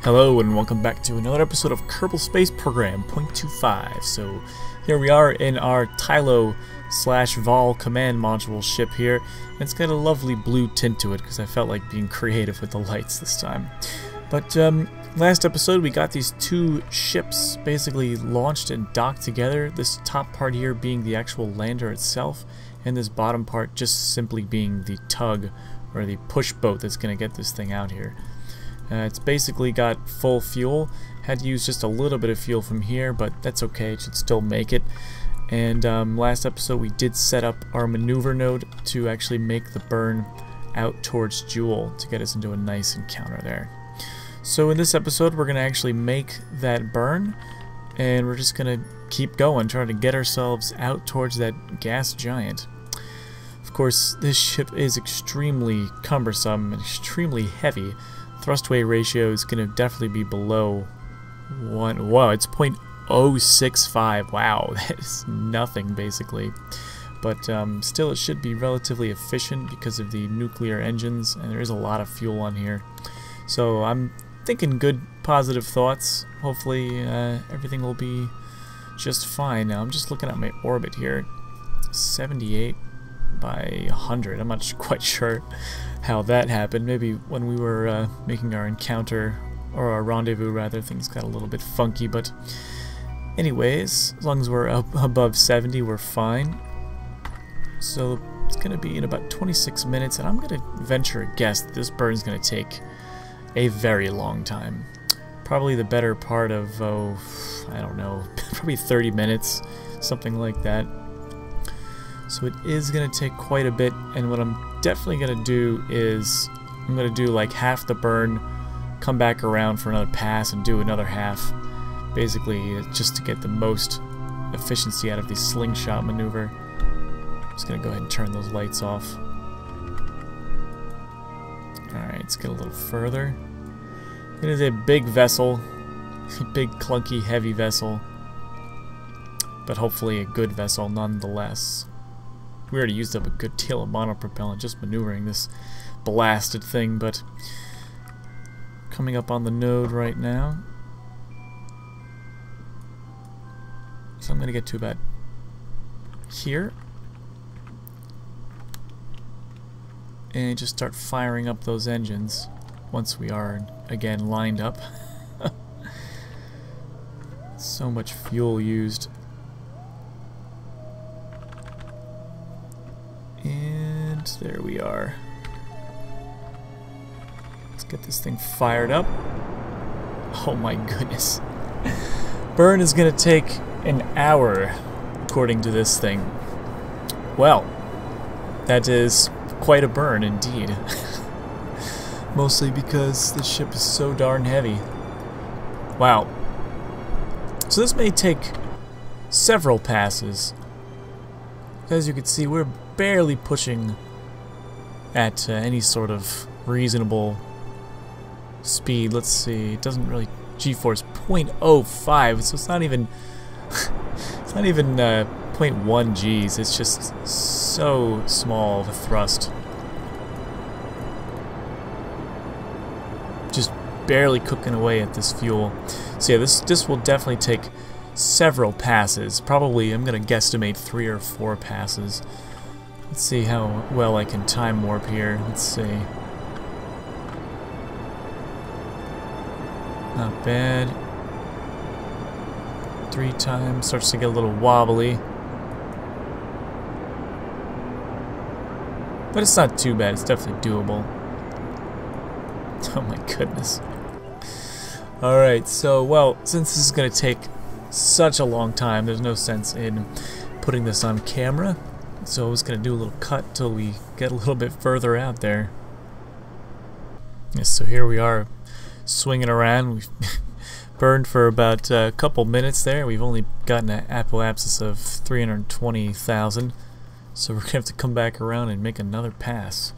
Hello and welcome back to another episode of Kerbal Space Program 0.25. So here we are in our Tylo /Vol command module ship here. And it's got a lovely blue tint to it because I felt like being creative with the lights this time. But last episode we got these two ships basically launched and docked together. This top part here being the actual lander itself, and this bottom part just simply being the tug or the push boat that's going to get this thing out here. It's basically got full fuel. Had to use just a little bit of fuel from here, but that's okay, it should still make it. And last episode we did set up our maneuver node to actually make the burn out towards Jool to get us into a nice encounter there. So in this episode we're going to actually make that burn, and we're just going to keep going, trying to get ourselves out towards that gas giant. Of course, this ship is extremely cumbersome and extremely heavy. Thrust weight ratio is going to definitely be below 1. Whoa, it's 0.065. Wow, that is nothing basically. But still, it should be relatively efficient because of the nuclear engines, and there is a lot of fuel on here. So I'm thinking good, positive thoughts. Hopefully everything will be just fine. Now I'm just looking at my orbit here. 78 by 100. I'm not quite sure how that happened. Maybe when we were making our encounter, or our rendezvous rather, things got a little bit funky, but anyways, as long as we're up above 70 we're fine. So it's gonna be in about 26 minutes, and I'm gonna venture a guess that this burn's gonna take a very long time. Probably the better part of, I don't know, probably 30 minutes, something like that. So it is going to take quite a bit, and what I'm definitely going to do is I'm going to do like half the burn, come back around for another pass and do another half, basically just to get the most efficiency out of the slingshot maneuver. I'm just going to go ahead and turn those lights off. Alright, let's get a little further. It is a big vessel, a big clunky heavy vessel, but hopefully a good vessel nonetheless. We already used up a good deal of monopropellant just maneuvering this blasted thing, but coming up on the node right now. So I'm going to get to about here and just start firing up those engines once we are again lined up. So much fuel used. And there we are. Let's get this thing fired up. Oh my goodness. Burn is going to take an hour, according to this thing. Well, that is quite a burn indeed. Mostly because the ship is so darn heavy. Wow. So this may take several passes. As you can see, we're barely pushing at any sort of reasonable speed. Let's see, it doesn't really G-force 0.05, so it's not even it's not even 0.1 Gs. It's just so small of a thrust. Just barely cooking away at this fuel. So yeah, this will definitely take several passes. Probably, I'm gonna guesstimate 3 or 4 passes. Let's see how well I can time warp here. Let's see. Not bad. 3 times. Starts to get a little wobbly. But it's not too bad. It's definitely doable. Oh my goodness. Alright, so, well, since this is going to take such a long time, there's no sense in putting this on camera. So I was going to do a little cut till we get a little bit further out there. Yes, so here we are swinging around. We've burned for about a couple minutes there. We've only gotten an apoapsis of 320,000. So we're going to have to come back around and make another pass.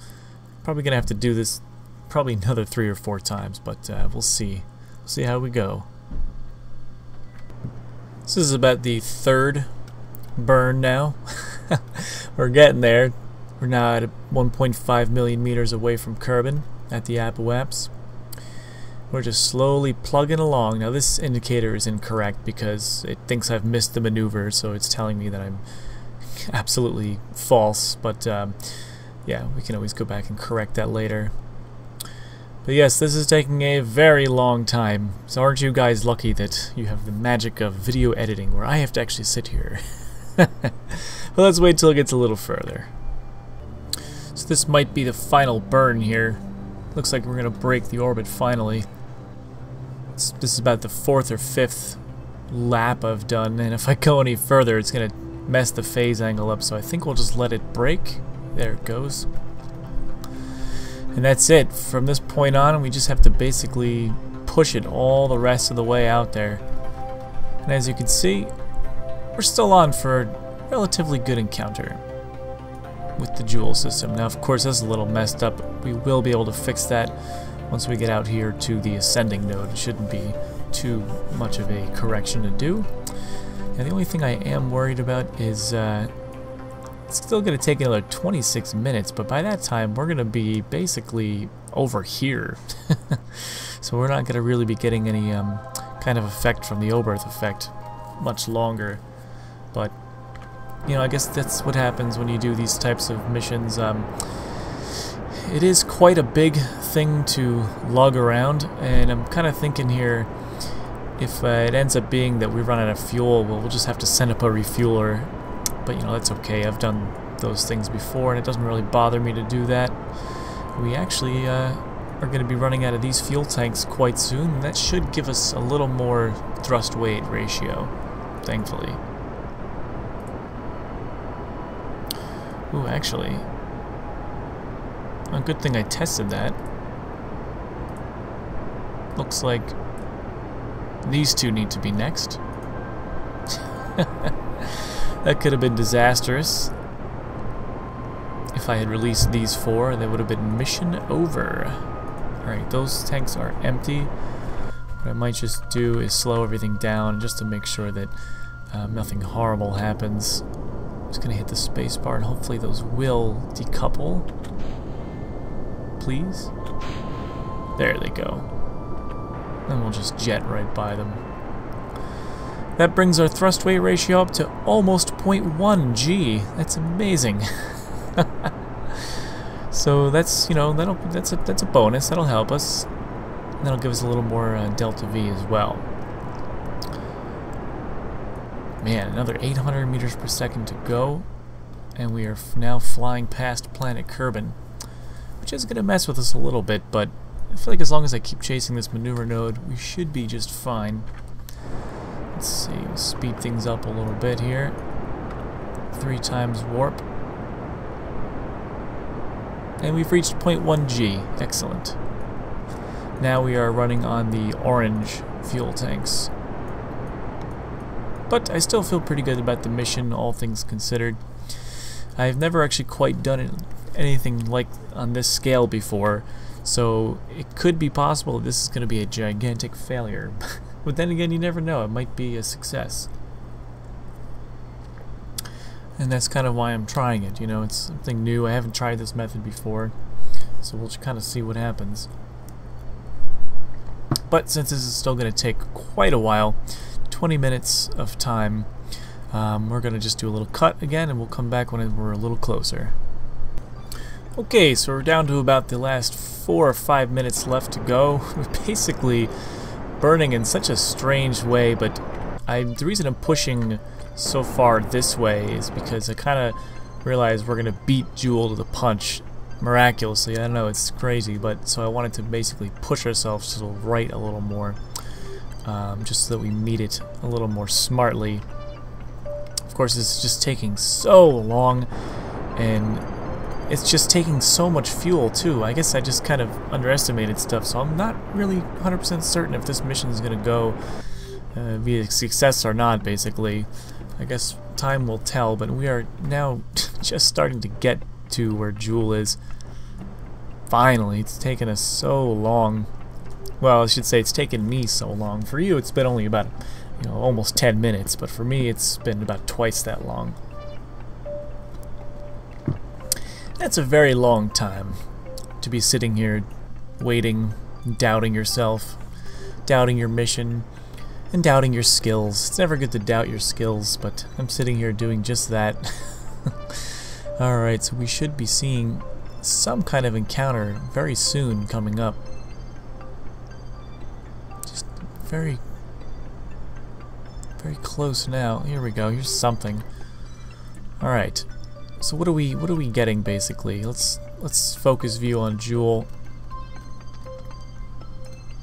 Probably going to have to do this probably another 3 or 4 times, but we'll see. We'll see how we go. This is about the 3rd burn now. We're getting there. We're now at 1.5 million meters away from Kerbin at the apoapse. We're just slowly plugging along. Now this indicator is incorrect because it thinks I've missed the maneuver, so it's telling me that I'm absolutely false, but yeah, we can always go back and correct that later. But yes, this is taking a very long time, so aren't you guys lucky that you have the magic of video editing where I have to actually sit here. But let's wait till it gets a little further. So this might be the final burn here. Looks like we're going to break the orbit finally. This is about the 4th or 5th lap I've done, and if I go any further it's going to mess the phase angle up, so I think we'll just let it break. There it goes. And that's it. From this point on, we just have to basically push it all the rest of the way out there. And as you can see, we're still on for a relatively good encounter with the Jool system. Now, of course, that's a little messed up. We will be able to fix that once we get out here to the ascending node. It shouldn't be too much of a correction to do. Now, the only thing I am worried about is it's still going to take another 26 minutes, but by that time we're going to be basically over here. So we're not going to really be getting any kind of effect from the Oberth effect much longer. But, you know, I guess that's what happens when you do these types of missions. It is quite a big thing to lug around, and I'm kind of thinking here, if it ends up being that we run out of fuel, well, we'll just have to send up a refueler. But, you know, that's okay. I've done those things before, and it doesn't really bother me to do that. We actually are going to be running out of these fuel tanks quite soon, and that should give us a little more thrust-weight ratio, thankfully. Ooh, actually, a good thing I tested that. Looks like these two need to be next. That could have been disastrous. If I had released these 4, that would have been mission over. Alright, those tanks are empty. What I might just do is slow everything down just to make sure that nothing horrible happens. I'm just going to hit the space bar and hopefully those will decouple. Please. There they go. And we'll just jet right by them. That brings our thrust weight ratio up to almost 0.1 G. That's amazing. So that's, you know, that's a bonus. That'll help us. That'll give us a little more delta V as well. Man, another 800 meters per second to go, and we are now flying past planet Kerbal, which is going to mess with us a little bit, but I feel like as long as I keep chasing this maneuver node, we should be just fine. Let's see, we'll speed things up a little bit here. 3 times warp. And we've reached 0.1 G. Excellent. Now we are running on the orange fuel tanks. But I still feel pretty good about the mission, all things considered. I've never actually quite done anything like on this scale before, so it could be possible that this is going to be a gigantic failure. But then again, you never know. It might be a success. And that's kind of why I'm trying it. You know, it's something new. I haven't tried this method before, so we'll just kind of see what happens. But since this is still going to take quite a while, 20 minutes of time, we're going to just do a little cut again, and we'll come back when we're a little closer. Okay, so we're down to about the last 4 or 5 minutes left to go. We're basically burning in such a strange way, but the reason I'm pushing so far this way is because I kind of realized we're going to beat Jool to the punch miraculously. I don't know, it's crazy, but so I wanted to basically push ourselves to the right a little more, just so that we meet it a little more smartly. Of course, it's just taking so long, and it's just taking so much fuel too. I guess I just kind of underestimated stuff, so I'm not really 100% certain if this mission is going to go be a success or not, basically. I guess time will tell, but we are now just starting to get to where Jool is. Finally, it's taken us so long. Well, I should say it's taken me so long. For you, it's been only about, you know, almost 10 minutes, but for me, it's been about twice that long. That's a very long time to be sitting here waiting, doubting yourself. doubting your mission and doubting your skills. It's never good to doubt your skills, but I'm sitting here doing just that. Alright, so we should be seeing some kind of encounter very soon coming up. Just very close now. Here we go. Here's something. Alright. So what are we getting basically? Let's focus view on Jool.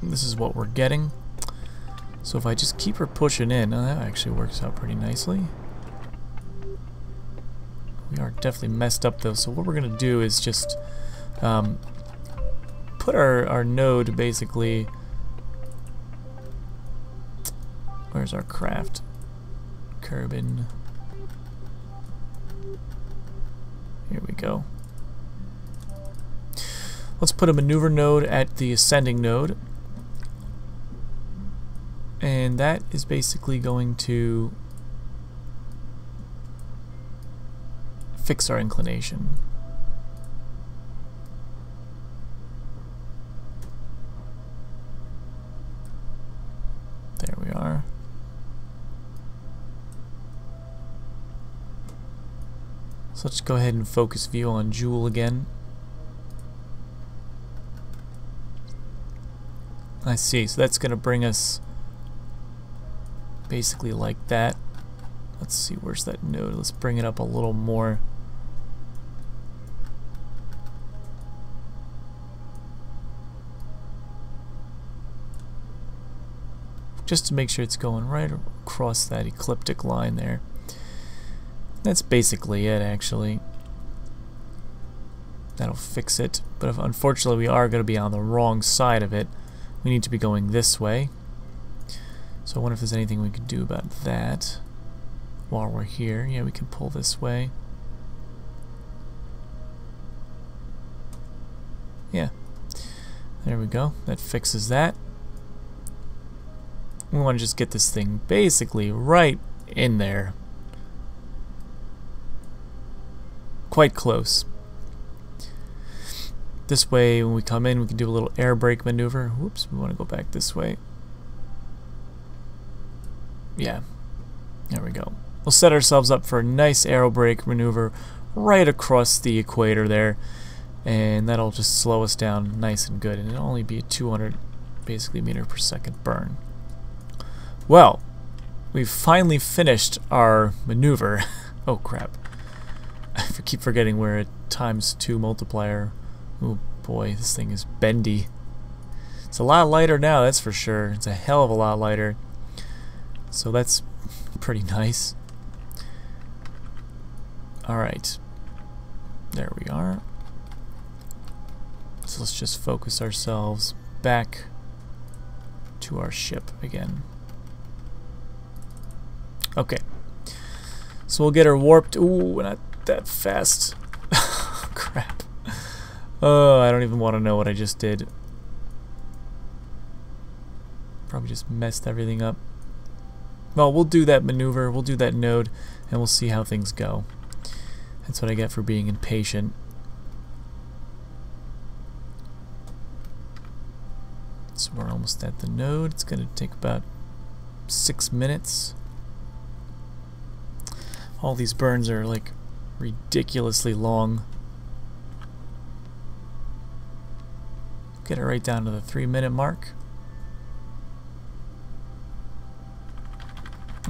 This is what we're getting. So if I just keep her pushing in, that actually works out pretty nicely. We are definitely messed up though, so what we're gonna do is just put our node basically. Where's our craft? Kerbal. Here we go. Let's put a maneuver node at the ascending node. And that is basically going to fix our inclination. There we are. So let's go ahead and focus view on Jool again. I see, so that's going to bring us basically like that. Let's see, where's that node? Let's bring it up a little more. Just to make sure it's going right across that ecliptic line there. That's basically it, actually. That'll fix it, but unfortunately we are going to be on the wrong side of it. We need to be going this way. So I wonder if there's anything we could do about that while we're here. Yeah, we can pull this way. Yeah. There we go. That fixes that. We want to just get this thing basically right in there. Quite close. This way, when we come in, we can do a little air brake maneuver. Whoops, we want to go back this way. Yeah, there we go. We'll set ourselves up for a nice aero brake maneuver right across the equator there, and that'll just slow us down nice and good, and it'll only be a 200 basically meter per second burn. Well, we've finally finished our maneuver. Oh crap, I keep forgetting we're at ×2 multiplier. Oh boy, this thing is bendy. It's a lot lighter now, that's for sure. It's a hell of a lot lighter. So that's pretty nice. Alright. There we are. So let's just focus ourselves back to our ship again. Okay. So we'll get her warped. Ooh, not that fast. Crap. Oh, I don't even want to know what I just did. Probably just messed everything up. Well, we'll do that maneuver, we'll do that node, and we'll see how things go. That's what I get for being impatient. So we're almost at the node. It's going to take about 6 minutes. All these burns are like ridiculously long. Get it right down to the 3-minute mark.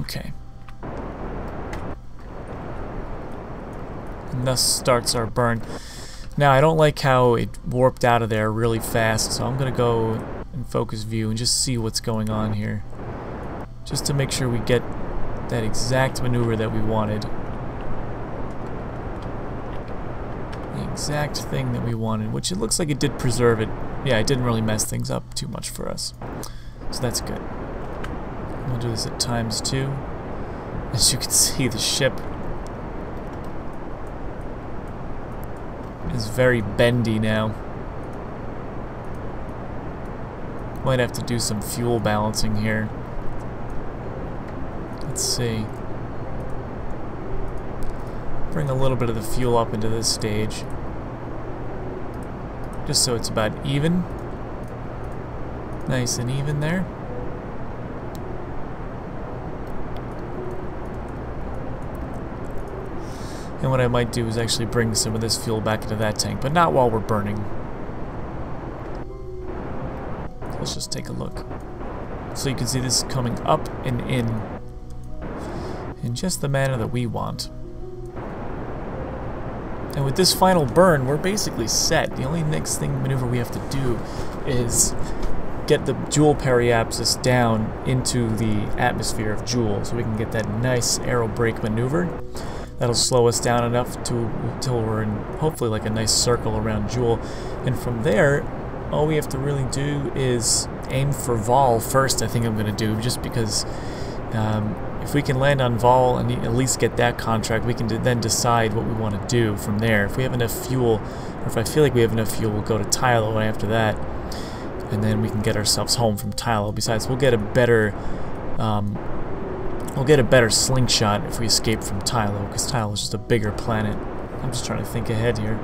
Okay. And thus starts our burn. Now I don't like how it warped out of there really fast, so I'm gonna go in focus view and just see what's going on here. Just to make sure we get that exact maneuver that we wanted. The exact thing that we wanted, which it looks like it did preserve it. Yeah, it didn't really mess things up too much for us. So that's good. We'll do this at ×2. As you can see, the ship is very bendy now. Might have to do some fuel balancing here. Let's see. Bring a little bit of the fuel up into this stage. Just so it's about even. Nice and even there. And what I might do is actually bring some of this fuel back into that tank, but not while we're burning. Let's just take a look. So you can see this is coming up and in just the manner that we want. And with this final burn, we're basically set. The only next thing maneuver we have to do is get the Jool periapsis down into the atmosphere of Jool, so we can get that nice aero brake maneuver. That'll slow us down enough until we're in hopefully like a nice circle around Jool. And from there, all we have to really do is aim for Vol first. I think I'm going to do, just because if we can land on Vol and at least get that contract, we can then decide what we want to do from there. If we have enough fuel, or if I feel like we have enough fuel, we'll go to Tylo after that, and then we can get ourselves home from Tylo. Besides, we'll get a better slingshot if we escape from Tylo, because Tylo is just a bigger planet. I'm just trying to think ahead here.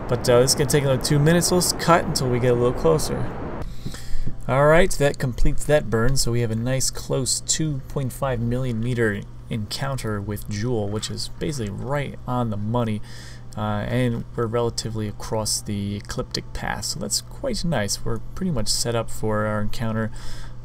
But this is going to take another 2 minutes, so let's cut until we get a little closer. Alright, that completes that burn, so we have a nice close 2.5 million meter encounter with Jool, which is basically right on the money, and we're relatively across the ecliptic path, so that's quite nice. We're pretty much set up for our encounter.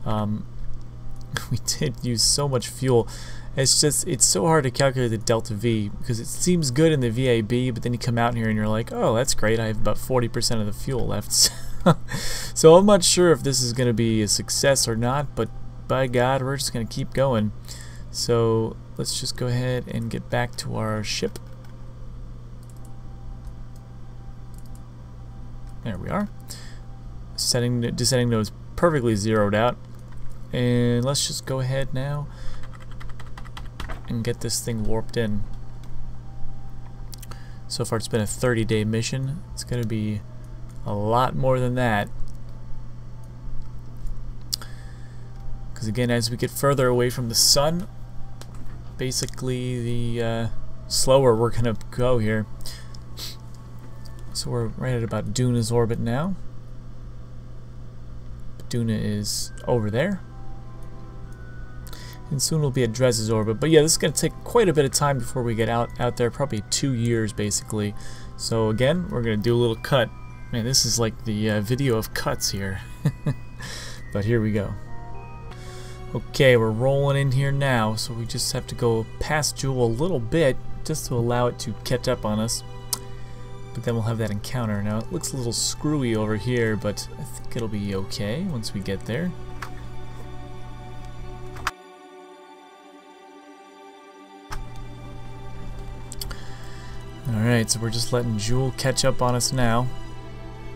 We did use so much fuel. It's so hard to calculate the delta V, because it seems good in the VAB, but then you come out here and you're like, oh, that's great, I have about 40% of the fuel left. So I'm not sure if this is going to be a success or not, but by God, we're just going to keep going. So let's just go ahead and get back to our ship. There we are. Descending node is perfectly zeroed out. And let's just go ahead now and get this thing warped in. So far it's been a 30-day mission. It's going to be a lot more than that. Because again, as we get further away from the sun, basically the slower we're going to go here. So we're right at about Duna's orbit now. Duna is over there. And soon we'll be at Dres's orbit. But yeah, this is going to take quite a bit of time before we get out there, probably 2 years basically. So again, we're going to do a little cut. Man, this is like the video of cuts here. But here we go. Okay, we're rolling in here now, so we just have to go past Jool a little bit just to allow it to catch up on us. But then we'll have that encounter. Now it looks a little screwy over here, but I think it'll be okay once we get there. Alright, so we're just letting Jool catch up on us now.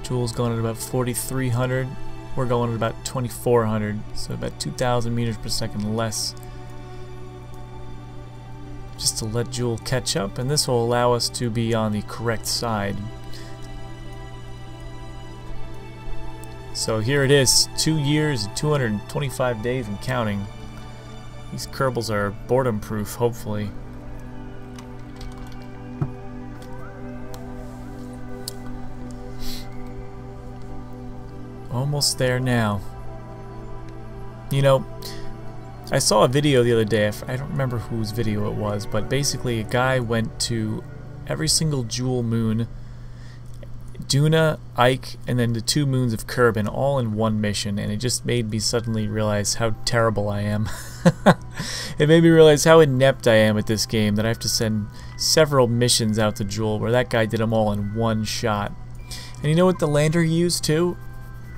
Jool's going at about 4,300. We're going at about 2,400, so about 2,000 meters per second less. Just to let Jool catch up, and this will allow us to be on the correct side. So here it is, 2 years and 225 days and counting. These Kerbals are boredom proof, hopefully. Almost there now. You know, I saw a video the other day, I don't remember whose video it was, but basically a guy went to every single Jool moon, Duna, Ike, and then the 2 moons of Kerbin all in one mission, and it just made me suddenly realize how terrible I am. It made me realize how inept I am at this game, that I have to send several missions out to Jool where that guy did them all in one shot. And you know what the lander he used too?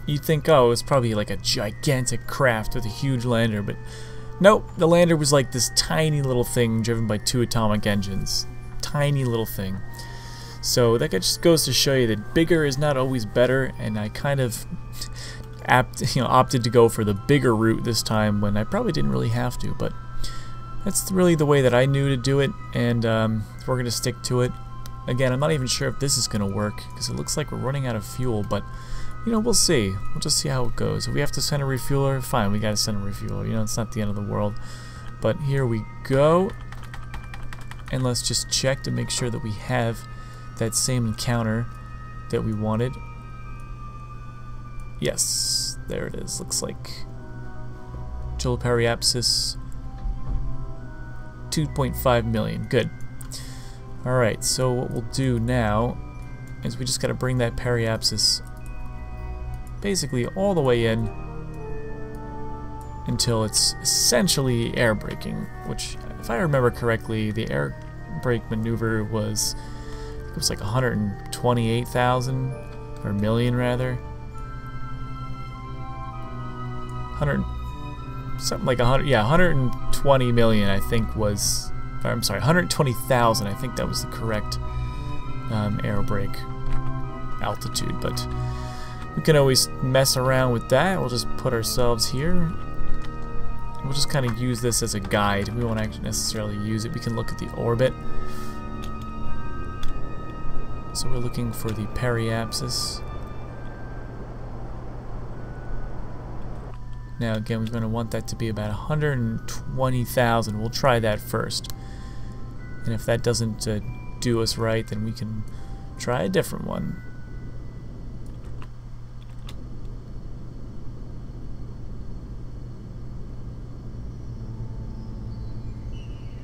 You'd think, oh, it was probably like a gigantic craft with a huge lander, but nope, the lander was like this tiny little thing driven by 2 atomic engines. Tiny little thing. So that just goes to show you that bigger is not always better, and I kind of opted to go for the bigger route this time when I probably didn't really have to, but that's really the way that I knew to do it, and we're going to stick to it. Again, I'm not even sure if this is going to work, because it looks like we're running out of fuel, but you know, we'll see. We'll just see how it goes. If we have to send a refueler, fine, we gotta send a refueler. You know, it's not the end of the world. But here we go. And let's just check to make sure that we have that same encounter that we wanted. Yes, there it is. Looks like Jool periapsis 2.5 million. Good. Alright, so what we'll do now is we just gotta bring that periapsis basically all the way in until it's essentially air braking, which, if I remember correctly, the air brake maneuver was, it was like 128,000, or million rather. 100, something like 100, yeah, 120 million I think was, I'm sorry, 120,000, I think that was the correct air brake altitude, but we can always mess around with that. We'll just put ourselves here. We'll just kind of use this as a guide. We won't actually necessarily use it. We can look at the orbit. So we're looking for the periapsis. Now again, we're going to want that to be about 120,000. We'll try that first. And if that doesn't do us right, then we can try a different one.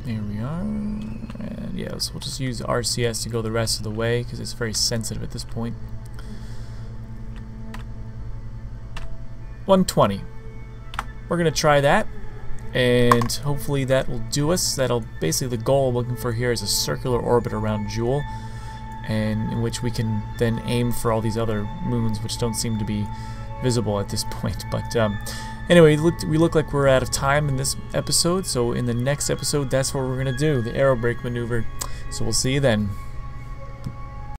There we are, and yeah, so we'll just use RCS to go the rest of the way because it's very sensitive at this point. 120. We're gonna try that, and hopefully that will do us. That'll basically, the goal I'm looking for here is a circular orbit around Jool, and in which we can then aim for all these other moons which don't seem to be visible at this point. But anyway, we look like we're out of time in this episode, so in the next episode, that's what we're going to do, the aero brake maneuver. So we'll see you then.